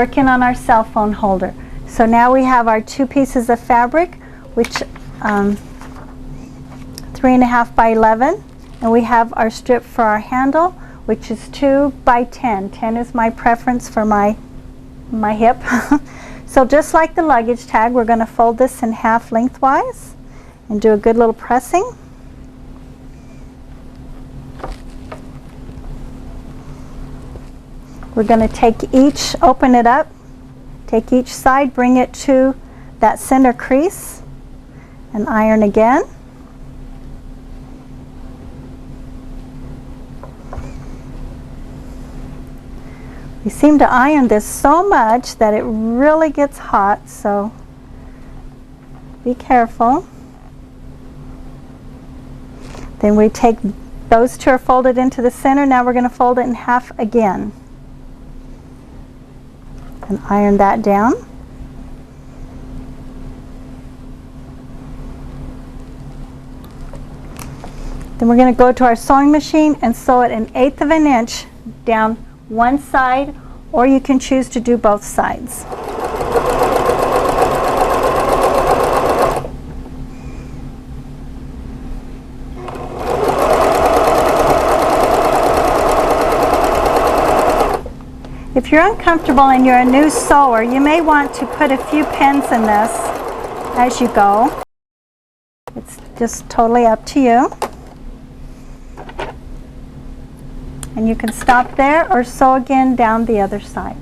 working on our cell phone holder. So now we have our 2 pieces of fabric, which 3.5 by 11, and we have our strip for our handle, which is 2 by 10. 10 is my preference for my hip. So just like the luggage tag, we're going to fold this in half lengthwise and do a good little pressing. We're going to take each, open it up, take each side, bring it to that center crease, and iron again. We seem to iron this so much that it really gets hot, so be careful. Then we take those 2 are folded into the center. Now we're going to fold it in half again and iron that down. Then we're going to go to our sewing machine and sew it 1/8 of an inch down one side, or you can choose to do both sides. If you're uncomfortable and you're a new sewer, you may want to put a few pins in this as you go. It's just totally up to you. And you can stop there or sew again down the other side.